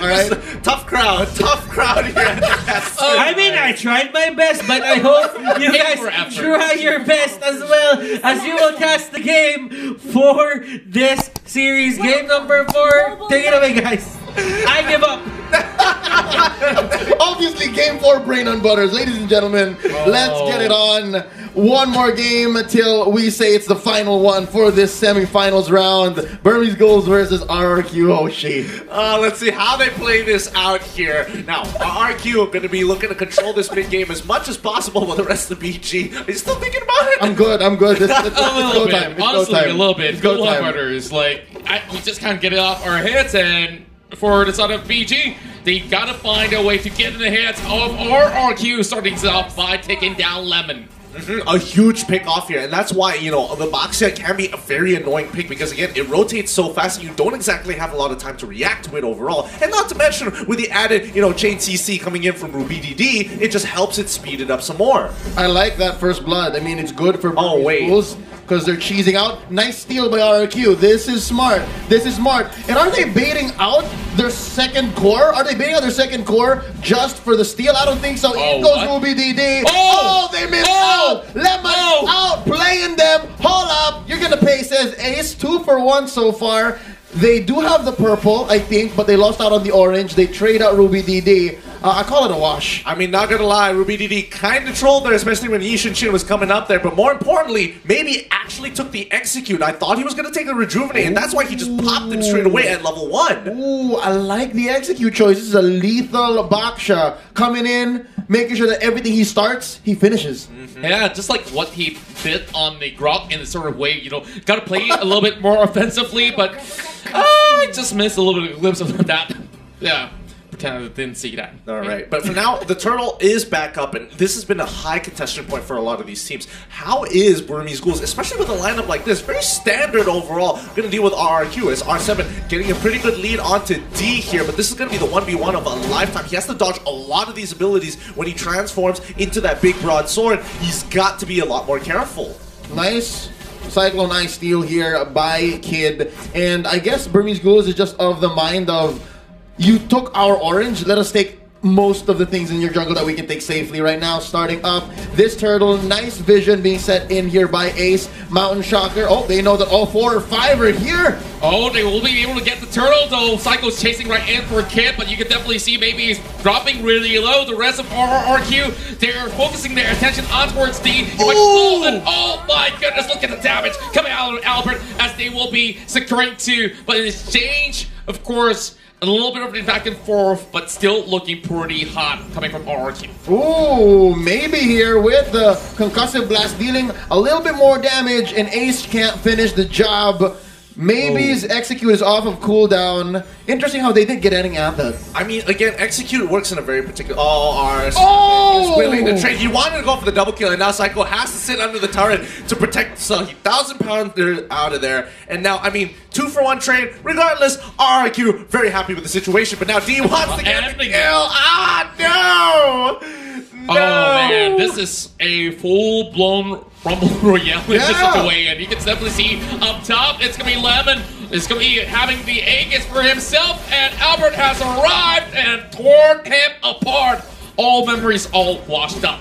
All right. Tough crowd here at the cast. I mean, I tried my best, but I hope you guys try your best as well as you will cast the game for this series. Game number 4. Take it away, guys. I give up. Obviously, game 4, Brain on Butters. Ladies and gentlemen, let's get it on. One more game till we say it's the final one for this semifinals round. Burmese Ghouls versus RRQ Hoshi. Let's see how they play this out here. Now, RRQ are going to be looking to control this mid-game as much as possible with the rest of the BG. Are you still thinking about it? I'm good. A little bit. Time. Honestly, a little bit. It's go time. Butters. Like, we just can't get it off our heads, and for the side of BG, they gotta find a way to get in the hands of RRQ, starting it off by taking down Lemon. A huge pick off here, and that's why, you know, the Boxia can be a very annoying pick because, again, it rotates so fast and you don't exactly have a lot of time to react to it overall. And not to mention, with the added, you know, chain CC coming in from Ruby DD, it just helps it speed it up some more. I like that first blood. I mean, it's good for wait. because they're cheesing out. Nice steal by RRQ. This is smart. This is smart. And are they baiting out their second core? Are they baiting out their second core just for the steal? I don't think so. In goes Ruby DD. Oh, they missed out. Lemon out. Playing them. Hold up. You're going to pay, says Ace. 2 for 1 so far. They do have the purple, I think, but they lost out on the orange. They trade out Ruby DD. I call it a wash. I mean, not gonna lie, Ruby DD kind of trolled there, especially when Yishin Shin was coming up there. But more importantly, maybe actually took the execute. I thought he was gonna take a rejuvenate, and that's why he just popped him straight away at level 1. Ooh, I like the execute choice. This is a lethal Baksha coming in, making sure that everything he starts, he finishes. Yeah, just like what he did on the Grok in the sort of way, you know, gotta play a little bit more offensively, but I just missed a little bit of a glimpse of that. Yeah. Pretend I didn't see that. All right, but for now, the turtle is back up, and this has been a high contestation point for a lot of these teams. How is Burmese Ghouls, especially with a lineup like this, very standard overall, going to deal with RRQ? As R7 getting a pretty good lead onto D here, but this is going to be the 1v1 of a lifetime. He has to dodge a lot of these abilities when he transforms into that big broadsword. He's got to be a lot more careful. Nice. Cyclone Eye steal here by Kid, and I guess Burmese Ghouls is just of the mind of, you took our orange, let us take most of the things in your jungle that we can take safely right now. Starting up this turtle, nice vision being set in here by Ace. Mountain Shocker, oh, they know that all 4 or 5 are here. Oh, they will be able to get the turtle, though. Psycho's chasing right in for a Kid, but you can definitely see maybe he's dropping really low. The rest of RRQ, they're focusing their attention on towards D. Oh my goodness, look at the damage coming out of Albert as they will be securing 2. But in exchange, of course, a little bit of the back and forth, but still looking pretty hot coming from RRQ. Ooh, maybe here with the concussive blast dealing a little bit more damage, and Ace can't finish the job. Maybe his execute is off of cooldown. Interesting how they did get ending at that. I mean, again, execute works in a very particular... Oh, is willing to trade. He wanted to go for the double kill, and now Psycho has to sit under the turret to protect the 1,000-pounder out of there. And now, I mean, 2 for 1 trade. Regardless, RRQ very happy with the situation, but now D wants to get the kill. Ah, no! Oh man, this is a full-blown Rumble Royale in this way, and you can definitely see up top, it's going to be Lemon. It's going to be having the Aegis for himself, and Albert has arrived and torn him apart. All memories all washed up.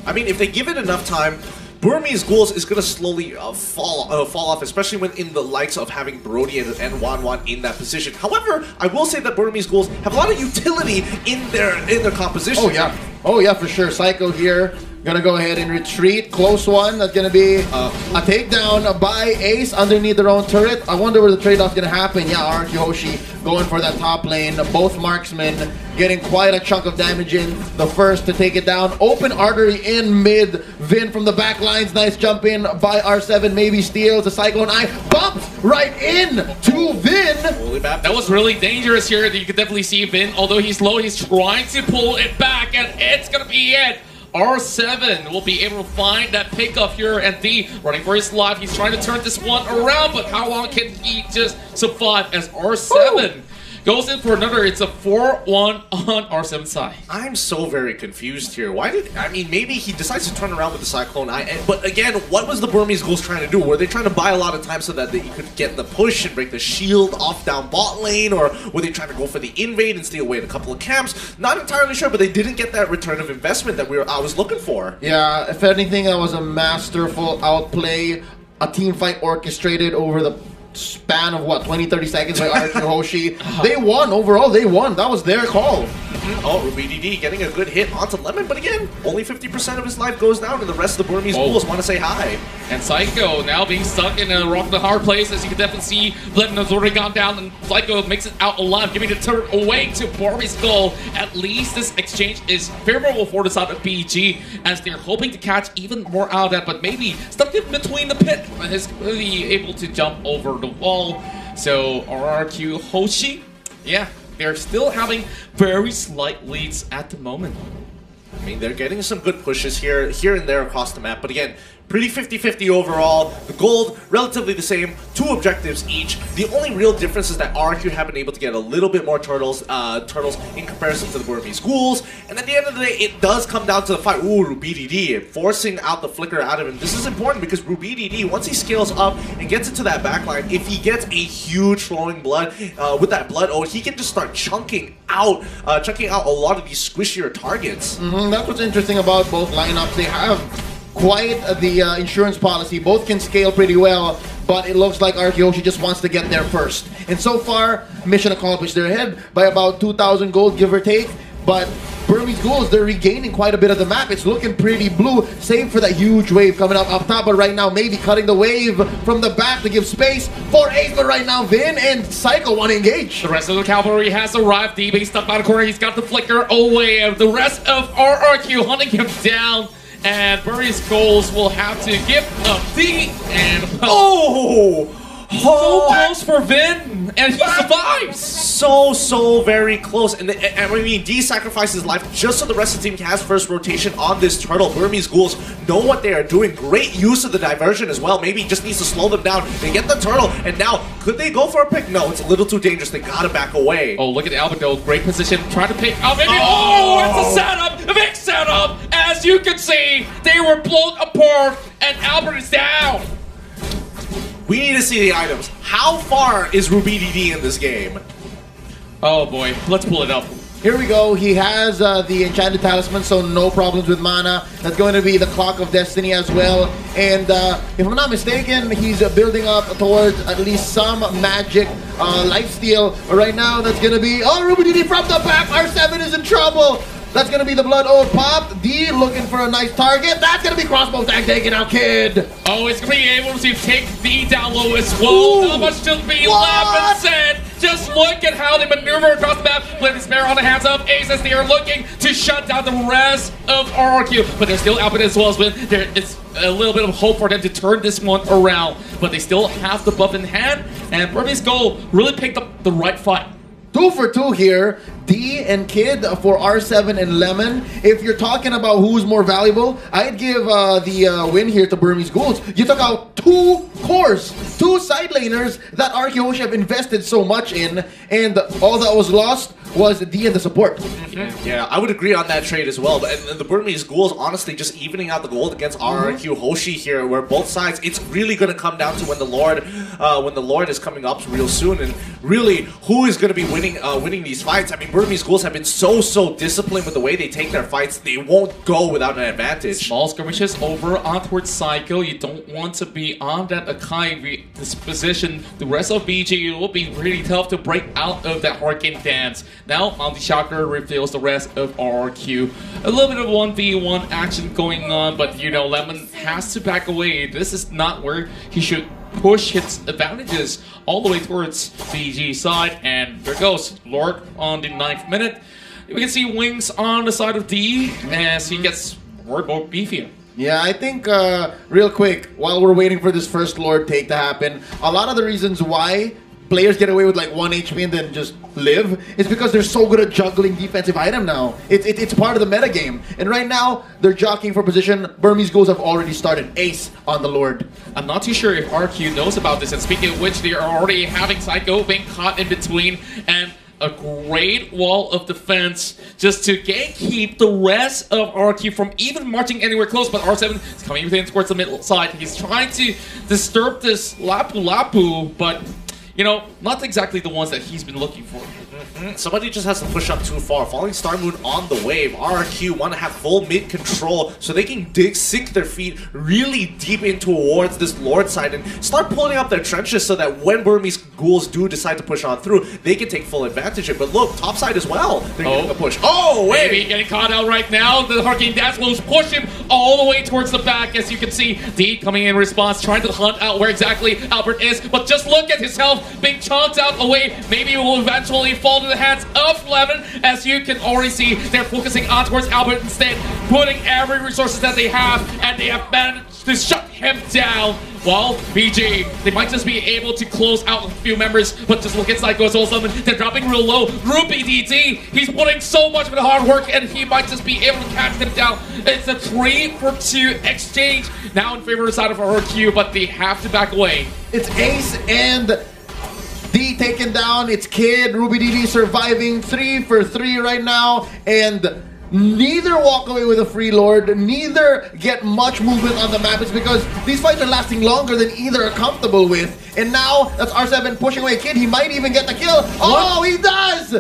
I mean, if they give it enough time, Burmese Ghouls is going to slowly fall off, especially when in the likes of having Brody and Wan in that position. However, I will say that Burmese Ghouls have a lot of utility in their composition. Oh yeah. Oh yeah, for sure. Psycho here. Gonna go ahead and retreat. Close one. That's gonna be a takedown by Ace underneath their own turret. I wonder where the trade-off's gonna happen. Yeah, RRQ Hoshi going for that top lane. Both marksmen getting quite a chunk of damage in. The first to take it down. Open artery in mid. Vin from the back lines. Nice jump in by R7. Maybe steals. The Cyclone Eye bumps right in to Vin. That was really dangerous here. You could definitely see Vin. Although he's low, he's trying to pull it back, and it's gonna be it. R7 will be able to find that pickup here, and D running for his life. He's trying to turn this one around, but how long can he just survive as R7 goes in for another. It's a 4-1 on R7 side. I'm so very confused here. Maybe he decides to turn around with the Cyclone. But again, what was the Burmese Ghouls trying to do? Were they trying to buy a lot of time so that they could get the push and break the shield off down bot lane? Or were they trying to go for the invade and steal away a couple of camps? Not entirely sure, but they didn't get that return of investment that I was looking for. Yeah, if anything, that was a masterful outplay. A team fight orchestrated over the span of 20-30 seconds by RQ Hoshi. They won overall. They won. That was their call. Oh, BDD getting a good hit onto Lemon, but again, only 50% of his life goes down, and the rest of the Burmese Ghouls want to say hi. And Psycho now being stuck in a rock the hard place, as you can definitely see. Lemon has already gone down, and Psycho makes it out alive, giving the turret away to Burmese Ghoul. At least this exchange is favorable for the side of BG, as they're hoping to catch even more out of that, but maybe stuck in between the pit is really able to jump over the wall. So RRQ Hoshi, yeah, they're still having very slight leads at the moment. I mean, they're getting some good pushes here and there across the map, but again, pretty 50-50 overall. The gold, relatively the same, 2 objectives each. The only real difference is that RQ have been able to get a little bit more turtles in comparison to the Burmese Ghouls. And at the end of the day, it does come down to the fight. Ooh, RubyDD, forcing out the flicker out of him. This is important because RubyDD, once he scales up and gets into that backline, if he gets a huge flowing blood with that blood ode, he can just start chunking out a lot of these squishier targets. That's what's interesting about both lineups. They have quite the insurance policy. Both can scale pretty well, but it looks like RQ Hoshi just wants to get there first. And so far, mission accomplished. They're ahead by about 2,000 gold, give or take. But Burmese Ghouls, they're regaining quite a bit of the map. It's looking pretty blue, save for that huge wave coming up top. But right now, maybe cutting the wave from the back to give space for Ace. But right now, Vin and Psycho want to engage. The rest of the cavalry has arrived. DB stuck by the corner. He's got the flicker away. The rest of RRQ hunting him down. And Burmese Ghouls will have to give up D. And so close for Vin, and he survives. So very close. And I mean, D sacrifices his life just so the rest of the team has first rotation on this turtle. Burmese Ghouls know what they are doing. Great use of the diversion as well. Maybe he just needs to slow them down. They get the turtle, and now could they go for a pick? No, it's a little too dangerous. They gotta back away. Oh, look at Albedo. Great position. Trying to pick out. Maybe. Oh, it's a setup. A big setup. As you can see, they were blown apart, and Albert is down. We need to see the items. How far is RubyDD in this game? Oh boy, let's pull it up. Here we go. He has the Enchanted Talisman, so no problems with mana. That's going to be the Clock of Destiny as well. And if I'm not mistaken, he's building up towards at least some magic lifesteal. Right now, that's going to be... Oh, RubyDD from the back. R7 is in trouble. That's going to be the Blood Ode pop. D looking for a nice target. That's going to be crossbow tag taken out, kid. Oh, it's going to be able to take D down low as well. Not much to be left said. Just look at how they maneuver across the map. Play the spare on the hands of Ace as they are looking to shut down the rest of RRQ. But they're still out as well as Win. There is a little bit of hope for them to turn this one around. But they still have the buff in hand. And Burmese Gold really picked up the right fight. 2 for 2 here. D and Kid for R7 and Lemon. If you're talking about who's more valuable, I'd give the win here to Burmese Ghouls. You took out 2 cores, 2 side laners that RQ Hoshi have invested so much in, and all that was lost was D and the support. Yeah, I would agree on that trade as well. But and the Burmese Ghouls, honestly, just evening out the gold against RRQ Hoshi here, where both sides, it's really going to come down to when the Lord is coming up real soon, and really who is going to be winning these fights. I mean, Burmese Ghouls have been so disciplined with the way they take their fights. They won't go without an advantage. Small skirmishes over on towards Psycho. You don't want to be on that Akai position. The rest of BG, it will be really tough to break out of that Hurricane dance. Now, Mounty Shocker reveals the rest of RRQ. A little bit of 1v1 action going on, but you know, Lemon has to back away. This is not where he should push his advantages all the way towards BG side, and there goes Lord on the 9th minute. We can see Wings on the side of D as he gets more beefier. Yeah, I think real quick, while we're waiting for this first Lord take to happen, a lot of the reasons why players get away with like 1 HP and then just live is because they're so good at juggling defensive item now. It's part of the meta game. And right now, they're jockeying for position. Burmese Ghouls have already started Ace on the Lord. I'm not too sure if RQ knows about this, and speaking of which, they are already having Psycho being caught in between, and a great wall of defense just to gatekeep the rest of RQ from even marching anywhere close. But R7 is coming within towards the middle side. He's trying to disturb this Lapu Lapu, but you know, not exactly the ones that he's been looking for. Somebody just has to push up too far. Falling Star Moon on the wave. RRQ want to have full mid control so they can sink their feet really deep in towards this Lord side and start pulling up their trenches so that when Burmese ghouls do decide to push on through, they can take full advantage of it. But look, top side as well. They're getting the push. Oh, wait! Maybe getting caught out right now. The Hurricane Dance Blows push him all the way towards the back. As you can see, D coming in response, trying to hunt out where exactly Albert is. But just look at his health being chunked out away. Maybe it will eventually fall to the hands of Lemon. As you can already see, they're focusing on towards Albert instead, putting every resources that they have, and they have managed to shut him down. While BG, they might just be able to close out a few members, but just look at Psycho as well. They're dropping real low. Ruby DT, he's putting so much of the hard work, and he might just be able to catch them down. It's a 3-for-2 exchange now in favor of the side of RQ, but they have to back away. It's Ace and D taken down. It's Kid, Ruby DD surviving 3-for-3 right now, and neither walk away with a free Lord, neither get much movement on the map. It's because these fights are lasting longer than either are comfortable with. And now that's R7 pushing away Kid. He might even get the kill. Oh, he does!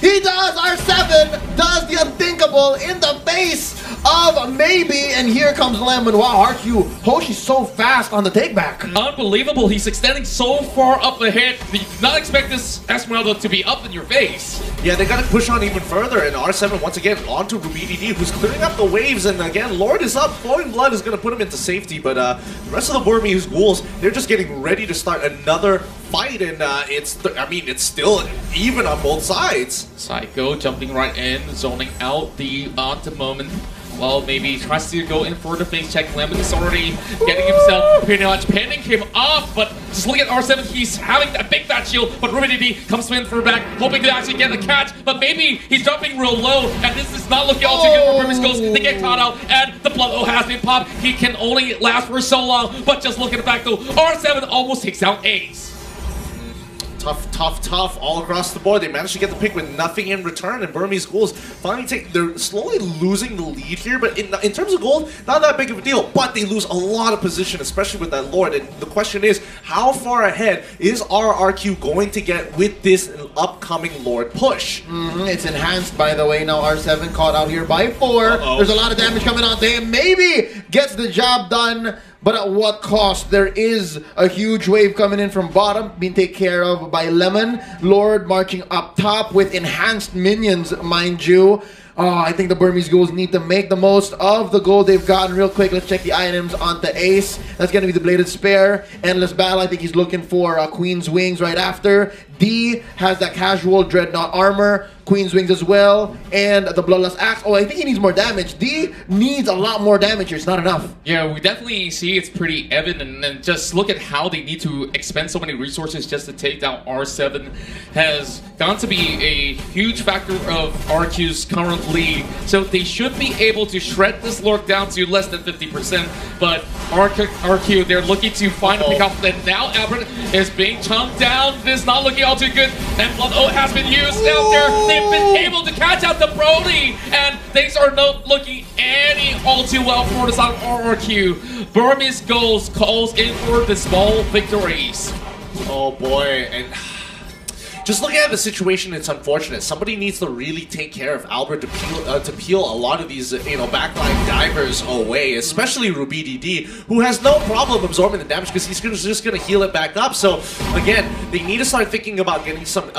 He does! R7 does the unthinkable in the face of maybe, and here comes Lemon. Wow, RQ, Hoshi's so fast on the takeback. Unbelievable, he's extending so far up ahead. You did not expect this Esmeralda to be up in your face. Yeah, they gotta push on even further, and R7 once again onto Ruby DD, who's clearing up the waves, and again, Lord is up. Flowing Blood is gonna put him into safety, but the rest of the Burmese ghouls, they're just getting ready to start another fight, and it's still even on both sides. Psycho jumping right in, zoning out the at moment. Well, maybe he tries to go in for the face check. Lemon is already getting himself pretty much pinning him off, but just look at R7, he's having a big fat shield, but Ruby DD comes in for the back, hoping to actually get a catch, but maybe he's jumping real low, and this is not looking all too good for Burmese Ghouls. They get caught out, and the blood O has been popped. He can only last for so long, but just look at the back though, R7 almost takes out Ace. Tough all across the board. They managed to get the pick with nothing in return, and Burmese Ghouls finally they're slowly losing the lead here, but in terms of gold, not that big of a deal, but they lose a lot of position, especially with that Lord, and the question is, how far ahead is RRQ going to get with this upcoming Lord push? It's enhanced, by the way. Now R7 caught out here by 4. There's a lot of damage coming out to him. Maybe gets the job done, but at what cost? There is a huge wave coming in from bottom, being taken care of by Lemon. Lord marching up top with enhanced minions, mind you. I think the Burmese Ghouls need to make the most of the gold they've gotten real quick. Let's check the items onto Ace. That's going to be the Bladed Spear. Endless Battle, I think he's looking for Queen's Wings right after. D has that casual Dreadnought armor. Queen's Wings as well, and the Bloodlust Axe. Oh, I think he needs more damage. D needs a lot more damage here. It's not enough. Yeah, we definitely see it's pretty evident, and just look at how they need to expend so many resources just to take down R7 has gone to be a huge factor of RQ's current lead. So they should be able to shred this Lord down to less than 50%, but RQ, they're looking to find a pick up, and now Albert is being chunked down. This is not looking all too good, and Blood O has been used out there. They've been able to catch out the Brody, and things are not looking any all too well for the side of RRQ. Burmese Ghouls calls in for the small victories. Oh boy, and just looking at the situation, it's unfortunate. Somebody needs to really take care of Albert to peel a lot of these, backline divers away, especially Ruby DD, who has no problem absorbing the damage because he's just going to heal it back up. So, again, they need to start thinking about getting some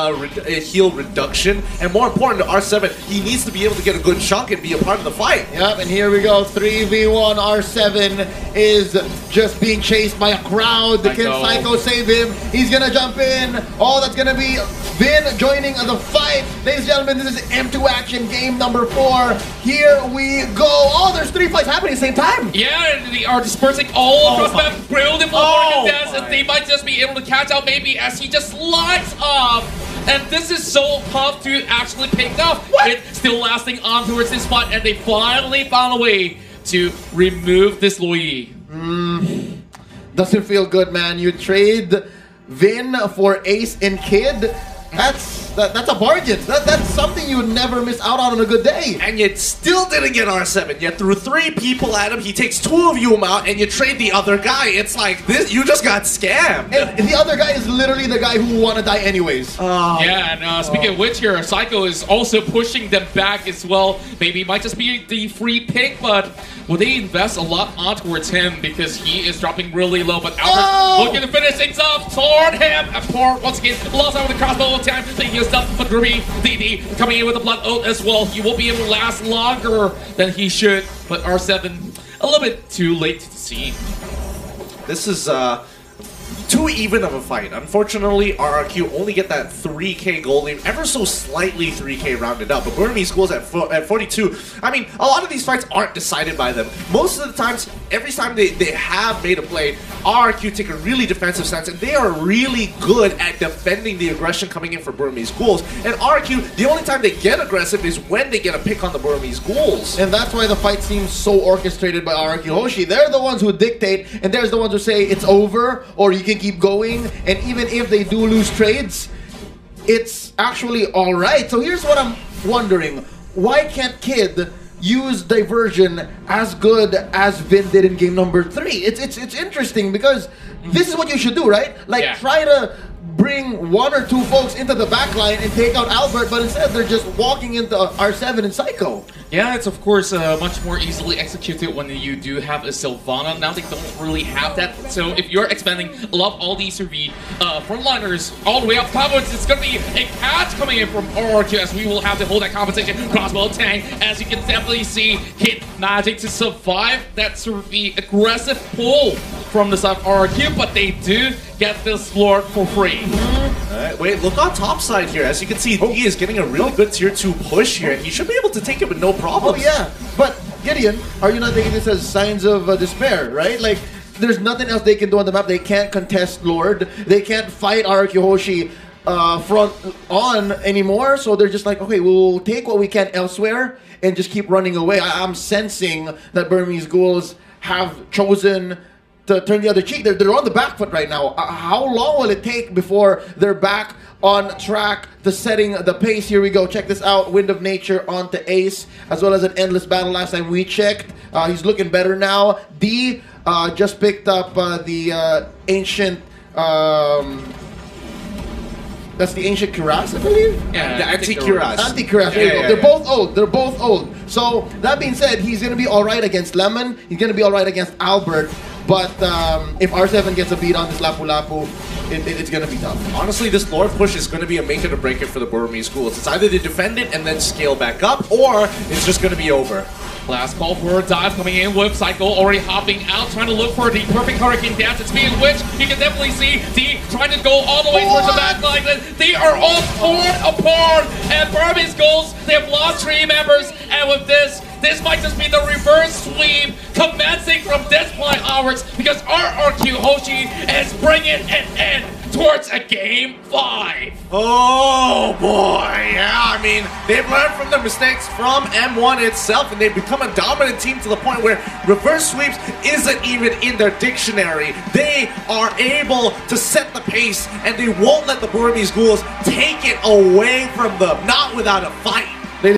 heal reduction. And more important to R7, he needs to be able to get a good chunk and be a part of the fight. Yep, and here we go. 3v1. R7 is just being chased by a crowd. Can Psycho save him? He's going to jump in. Oh, that's going to be Vin joining the fight. Ladies and gentlemen, this is M2 Action game number 4. Here we go. Oh, there's 3 fights happening at the same time. Yeah, and they are dispersing all across the map. Brilliant and they might just be able to catch out maybe as he just slides off. And this is so tough to actually pick up. It's still lasting on towards this spot, and they finally found a way to remove this Louis. Doesn't feel good, man. You trade Vin for Ace and Kid. That's That's a bargain. That's something you would never miss out on a good day. And you still didn't get R7. You threw 3 people at him. He takes 2 of you out, and you trade the other guy. It's like this. You just got scammed. And the other guy is literally the guy who want to die anyways. Yeah, and speaking of which here, Psycho is also pushing them back as well. Maybe it might just be the free pick, but will they invest a lot on towards him because he is dropping really low. But Albert looking to finish things off toward him. And poor, once again, lost out with the crossbow time. They used up for Groovy. DD coming in with a blood oath as well. He will be able to last longer than he should. But R7, a little bit too late to see. This is too even of a fight. Unfortunately, RRQ only get that 3k gold lead, ever so slightly 3k rounded up. But Burmese schools at 42. I mean, a lot of these fights aren't decided by them. Most of the times, every time they have made a play, RRQ take a really defensive stance, and they are really good at defending the aggression coming in for Burmese schools. And RRQ, the only time they get aggressive is when they get a pick on the Burmese schools. And that's why the fight seems so orchestrated by RRQ Hoshi. They're the ones who dictate, and there's the ones who say it's over, or you can keep going. And even if they do lose trades, it's actually alright. So here's what I'm wondering. Why can't Kid use diversion as good as Vin did in game number 3? It's interesting because this is what you should do, right? Like, try to bring 1 or 2 folks into the back line and take out Albert, but instead they're just walking into R7 and Psycho. Yeah, it's of course much more easily executed when you do have a Sylvana. Now they don't really have that. So if you're expanding a lot of all these frontliners all the way up top, it's going to be a catch coming in from RRQ as we will have to hold that compensation. Crossbow tank, as you can definitely see, hit magic to survive that sort of the aggressive pull from the side of RRQ, but they do get this Lord for free. Alright, wait, look on top side here. As you can see, he is getting a really good tier 2 push here, and he should be able to take it with no problem. Oh yeah, but Gideon, are you not taking this as signs of despair, right? Like, there's nothing else they can do on the map. They can't contest Lord. They can't fight RRQ Hoshi front on anymore, so they're just like, okay, we'll take what we can elsewhere and just keep running away. I'm sensing that Burmese ghouls have chosen to turn the other cheek. They're on the back foot right now. How long will it take before they're back on track to setting the pace? Here we go. Check this out. Wind of Nature onto Ace, as well as an endless battle last time we checked. He's looking better now. D just picked up the ancient... that's the ancient Cuirass, I believe? Yeah, the anti-Cuirass. Anti-Cuirass, there you go. They're both old. They're both old. So, that being said, he's going to be alright against Lemon. He's going to be alright against Albert. But if R7 gets a beat on this Lapu Lapu, it's going to be tough. Honestly, this Lord push is going to be a make it or break it for the Burmese schools. It's either they defend it and then scale back up, or it's just going to be over. Last call for a dive coming in with Psycho already hopping out, trying to look for the perfect hurricane dance. It's being which you can definitely see D trying to go all the way towards the back line. They are all torn apart, and Burmese goals, they have lost 3 members, and with this might just be the reverse sweep commencing from this point onwards, because RRQ Hoshi is bringing it in towards a game 5. Oh boy, yeah, I mean, they've learned from their mistakes from M1 itself, and they've become a dominant team to the point where reverse sweeps isn't even in their dictionary. They are able to set the pace, and they won't let the Burmese ghouls take it away from them, not without a fight.